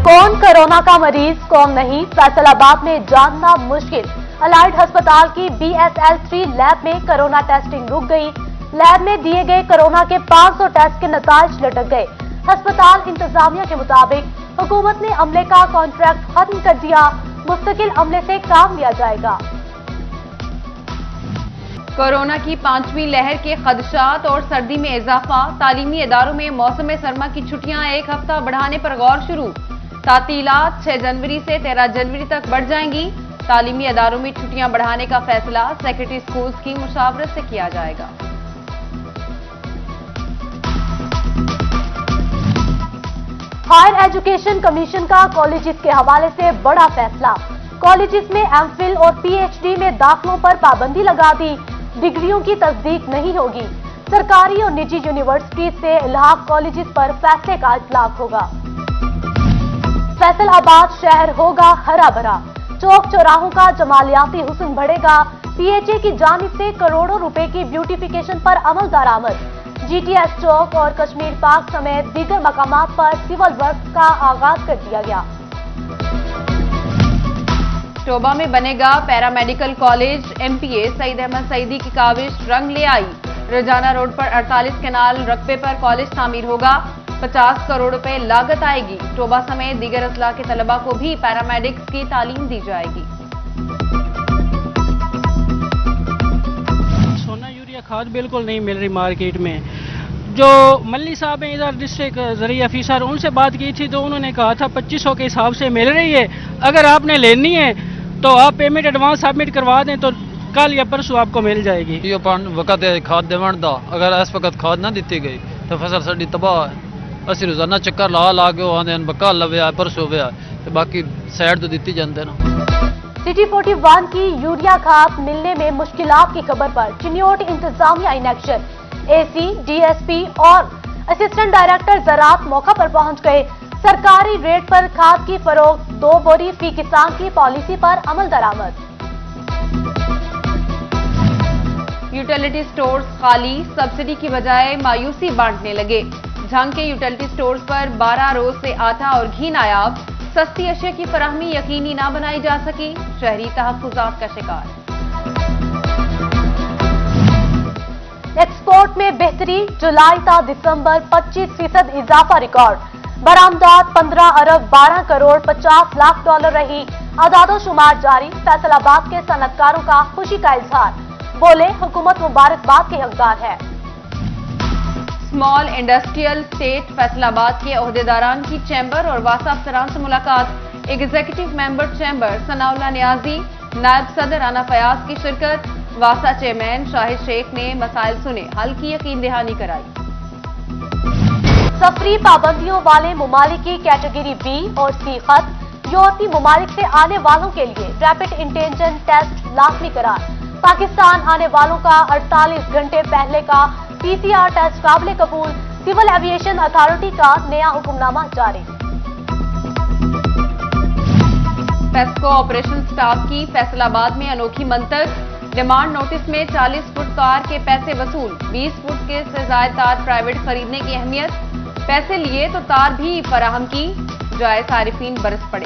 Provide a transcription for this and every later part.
कौन कोरोना का मरीज कौन नहीं, फैसलाबाद में जानना मुश्किल। अलाइड अस्पताल की BSL-3 लैब में कोरोना टेस्टिंग रुक गई। लैब में दिए गए कोरोना के 500 टेस्ट के नतीजे लटक गए। अस्पताल इंतजामिया के मुताबिक हुकूमत ने अमले का कॉन्ट्रैक्ट खत्म कर दिया, मुस्तकिल अमले से काम लिया जाएगा। कोरोना की 5वीं लहर के खदशात और सर्दी में इजाफा, तालीमी इदारों में मौसम सरमा की छुट्टियां 1 हफ्ता बढ़ाने पर गौर शुरू। तातीलात 6 जनवरी से 13 जनवरी तक बढ़ जाएंगी। तालीमी इदारों में छुट्टियां बढ़ाने का फैसला सेक्रेटरी स्कूल्स की मुशावरत से किया जाएगा। हायर एजुकेशन कमीशन का कॉलेजेस के हवाले से बड़ा फैसला। कॉलेजेस में एमफिल और PhD में दाखिलों पर पाबंदी लगा दी। डिग्रियों की तस्दीक नहीं होगी। सरकारी और निजी यूनिवर्सिटी से इल्हाक कॉलेजेस पर फैसले का इतलाक होगा। फैसलाबाद शहर होगा हरा भरा, चौक चौराहों का जमालियाती हुस्न बढ़ेगा। PHA की जानिब से करोड़ों रुपए की ब्यूटिफिकेशन पर अमल दरामद। GTS चौक और कश्मीर पार्क समेत दीगर मकामात पर सिविल वर्क का आगाज कर दिया गया। टोबा में बनेगा paramedical college. MPA Saeed Ahmed Saeedi की काविश रंग ले आई। रजाना रोड पर 48 केनाल रकबे पर कॉलेज तामीर होगा। 50 करोड़ रुपए लागत आएगी। टोबा समेत दीगर अजला के तलबा को भी पैरामेडिक्स की तालीम दी जाएगी। सोना यूरिया खाद बिल्कुल नहीं मिल रही मार्केट में। जो मल्ली साहब हैं इधर डिस्ट्रिक्ट ज़रिया अफीसर, उनसे बात की थी तो उन्होंने कहा था 2500 के हिसाब से मिल रही है। अगर आपने लेनी है तो आप पेमेंट एडवांस सबमिट करवा दें तो कल या परसों आपको मिल जाएगी। ये वक्त खाद देवन दा, अगर इस वक्त खाद ना दी गई तो फसल साड़ी तबाह है। असं रोजाना चक्कर ला के आते हैं कल लव्या परसों व्या, तो बाकी साइड तो दी जाते ना। सिटी 41 की यूरिया खाद मिलने में मुश्किलात की खबर पर चिन्योट इंतजामिया इन एक्शन। AC, DSP और असिस्टेंट डायरेक्टर ज़राअत मौका पर पहुंच गए। सरकारी रेट पर खाद की फरोख्त 2 बोरी फी किसान की पॉलिसी पर अमल दरामद। यूटिलिटी स्टोर्स खाली, सब्सिडी की बजाय मायूसी बांटने लगे। झंग के यूटिलिटी स्टोर्स पर 12 रोज से आटा और घी नायाब। सस्ती अशिया की फराहमी यकीनी ना बनाई जा सकी, शहरी तहफ्फुजात का शिकार। एक्सपोर्ट में बेहतरी, जुलाई ता दिसंबर 25% इजाफा रिकॉर्ड। बरामदात 15 अरब 12 करोड़ 50 लाख डॉलर रही। आदादो शुमार जारी। फैसलाबाद के सनतकारों का खुशी का इजहार, बोले हुकूमत मुबारकबाद के हकदार है। स्मॉल इंडस्ट्रियल स्टेट फैसलाबाद के ओहदेदारान की चैम्बर और वासा अफसरान से मुलाकात। Executive member chamber Sanaullah Niazi, नायब सदर राना फयाज की शिरकत। वासा चेयरमैन शाहिद शेख ने मसाइल सुने, हल की यकीन दहानी कराई। सफरी पाबंदियों वाले ममालिक की कैटेगरी B और C खत। यूरोपीय ममालिक से आने वालों के लिए रैपिड एंटीजन टेस्ट लाजमी करार। पाकिस्तान आने वालों का 48 घंटे पहले का PCR टेस्ट काबिल कबूल। सिविल एविएशन अथॉरिटी का नया हुक्मनामा जारी। पेस्को ऑपरेशन स्टाफ की फैसलाबाद में अनोखी मंतक। डिमांड नोटिस में 40 फुट तार के पैसे वसूल। 20 फुट के से ज्यादा तार प्राइवेट खरीदने की अहमियत। पैसे लिए तो तार भी फराहम की, जाए सारिफीन बरस पड़े।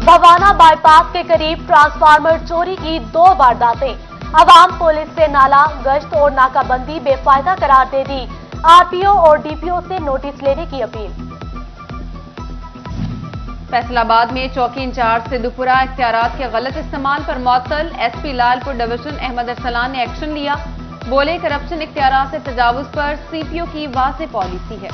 भवाना बाईपास के करीब ट्रांसफार्मर चोरी की 2 वारदातें। अवाम पुलिस से नाला गश्त और नाकाबंदी बेफायदा करार दे दी। RPO और DPO से नोटिस लेने की अपील। फैसलाबाद में चौकी इंचार्ज सिद्धूपुरा इख्तियारात के गलत इस्तेमाल पर मुअत्तल। SP लालपुर डिवीजन अहमद अरसलान ने एक्शन लिया, बोले करप्शन इख्तियारात से तजावुज पर CPO की वाज़ेह पॉलिसी है।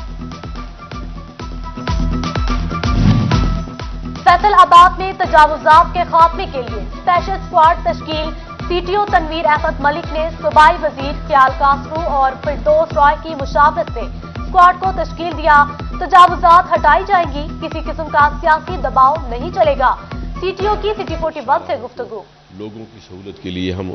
फैसलाबाद में तजावुजात के खात्मे के लिए स्पेशल स्क्वाड तश्कील। CTO तनवीर अहमद मलिक ने सूबाई वजीर ख्याल कासरू और फिरदौस रॉय की मुशावरत से स्क्वाड को तश्कील दिया। तजावुजात हटाई जाएंगी, किसी किस्म का सियासी दबाव नहीं चलेगा। CTO की सिटी 41 से गुफ्तगू। लोगों की सहूलत के लिए हम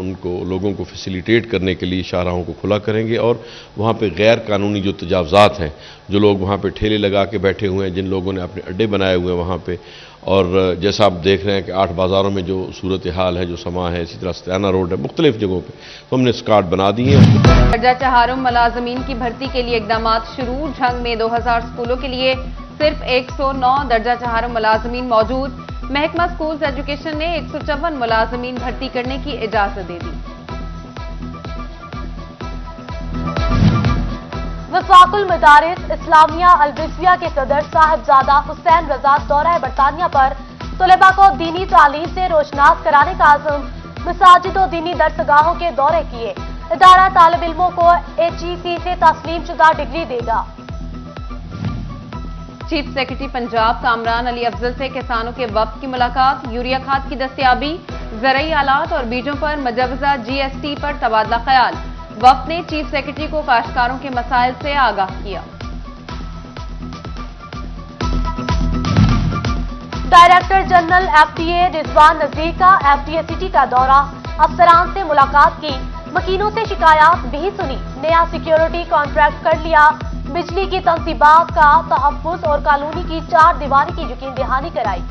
लोगों को फैसिलिटेट करने के लिए शाहराहों को खुला करेंगे और वहाँ पे गैर कानूनी जो तजावज़ात हैं, जो लोग वहाँ पे ठेले लगा के बैठे हुए हैं, जिन लोगों ने अपने अड्डे बनाए हुए हैं वहाँ पे, और जैसा आप देख रहे हैं कि 8 बाज़ारों में जो सूरत हाल है, जो समा है, इसी तरह सत्याना रोड है, मुख्तलिफ जगहों पे तो हमने स्कार्ड बना दिए हैं। दर्जा चहारुम मुलाजमीन की भर्ती के लिए इकदाम शुरू। झंग में 2000 स्कूलों के लिए सिर्फ 109 दर्जा चार मुलाजमीन मौजूद। महकमा स्कूल्स एजुकेशन ने 154 मुलाजमीन भर्ती करने की इजाजत दे दी। वफाकुल मदारिस इस्लामिया अल-रिजविया के सदर साहिबजादा हुसैन रजा दौरा बरतानिया पर तलबा को दीनी तालीम से रोशनास कराने का आज़म, मसाजिद और दीनी दरसगाहों के दौरे किए। इदारा तालिब इल्मों को HEC से तस्लीम शुदा डिग्री देगा। चीफ सेक्रेटरी पंजाब कामरान अली अफजल से किसानों के वफ्द की मुलाकात। यूरिया खाद की दस्तयाबी, ज़रई आलात और बीजों पर मुजवजा GST पर तबादला ख्याल। वफ्द ने चीफ सेक्रेटरी को काश्तकारों के मसाइल से आगाह किया। डायरेक्टर जनरल FTA रिजवान नजीर का FTA सिटी का दौरा, अफसरान से मुलाकात की, मकीनों से शिकायत भी सुनी, नया सिक्योरिटी कॉन्ट्रैक्ट कर लिया, बिजली की तनसीबात का तहफ़्फ़ुज़ और कॉलोनी की 4 दीवारी की यकीन दहानी कराई।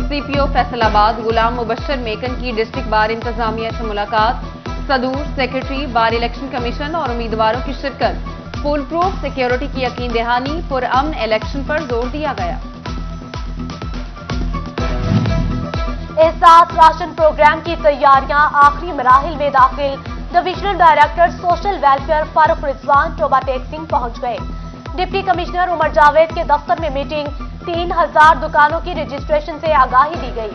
CPO फैसलाबाद गुलाम मुबश्शिर मेकन की डिस्ट्रिक्ट बार इंतजामिया से मुलाकात। सदूर सेक्रेटरी बार इलेक्शन कमीशन और उम्मीदवारों की शिरकत। फुल प्रूफ सिक्योरिटी की यकीन दहानी, पुरअमन इलेक्शन पर जोर दिया गया। एहसास राशन प्रोग्राम की तैयारियां आखिरी मराहिल में दाखिल। Divisional director social welfare Farooq Rizwan Toba टेक्सिंग पहुंच गए। डिप्टी कमिश्नर उमर जावेद के दफ्तर में मीटिंग, 3000 दुकानों की रजिस्ट्रेशन से आगाही दी गई।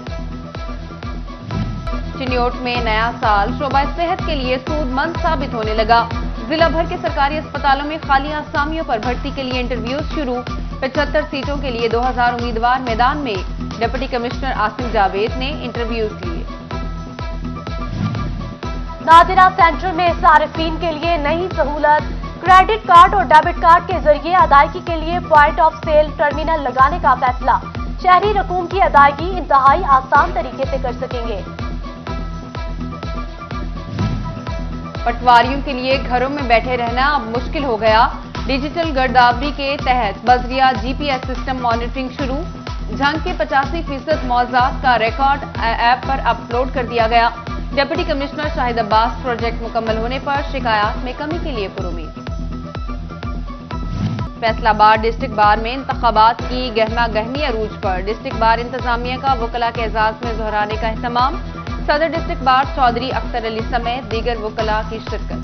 चिन्योट में नया साल शोबा सेहत के लिए सूदमंद साबित होने लगा। जिला भर के सरकारी अस्पतालों में खाली आसामियों पर भर्ती के लिए इंटरव्यूज शुरू। 75 सीटों के लिए 2000 उम्मीदवार मैदान में। डिप्टी कमिश्नर आसिम जावेद ने इंटरव्यूज लिए। नादिरा सेंटर में सारिफीन के लिए नई सहूलत, क्रेडिट कार्ड और डेबिट कार्ड के जरिए अदायगी के लिए पॉइंट ऑफ सेल टर्मिनल लगाने का फैसला। शहरी रकूम की अदायगी इंतहाई आसान तरीके से कर सकेंगे। पटवारियों के लिए घरों में बैठे रहना अब मुश्किल हो गया। डिजिटल गिरदावरी के तहत बजरिया GPS सिस्टम मॉनिटरिंग शुरू। झंग के 85% मौज़ात का रिकॉर्ड ऐप पर अपलोड कर दिया गया। Deputy commissioner Shahid Abbas project मुकम्मल होने पर शिकायत में कमी के लिए पुरुमीद। फैसलाबाद डिस्ट्रिक्ट बार में इंतखाबात की गहमा गहमी अरूज पर। डिस्ट्रिक्ट बार इंतजामिया का वकला के एजाज में दोहराने का एहतमाम। सदर डिस्ट्रिक्ट बार चौधरी अख्तर अली समेत दीगर वकला की शिरकत।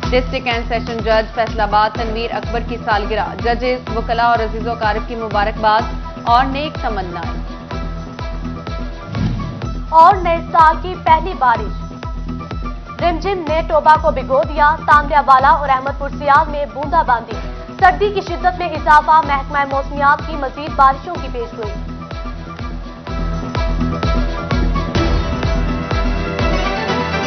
डिस्ट्रिक्ट एंड सेशन जज फैसलाबाद तनवीर अकबर की सालगिरह। जजेस, वकला और अजीजों कारब की मुबारकबाद और नेक तमन्नाएं। और नए साल की पहली बारिश रिमझिम ने टोबा को भिगो दिया। तांदियावाला और अहमदपुर सियाल में बूंदाबांदी। सर्दी की शिद्दत में इजाफा, महकमा मौसमियात की मजीद बारिशों की पेशगोई।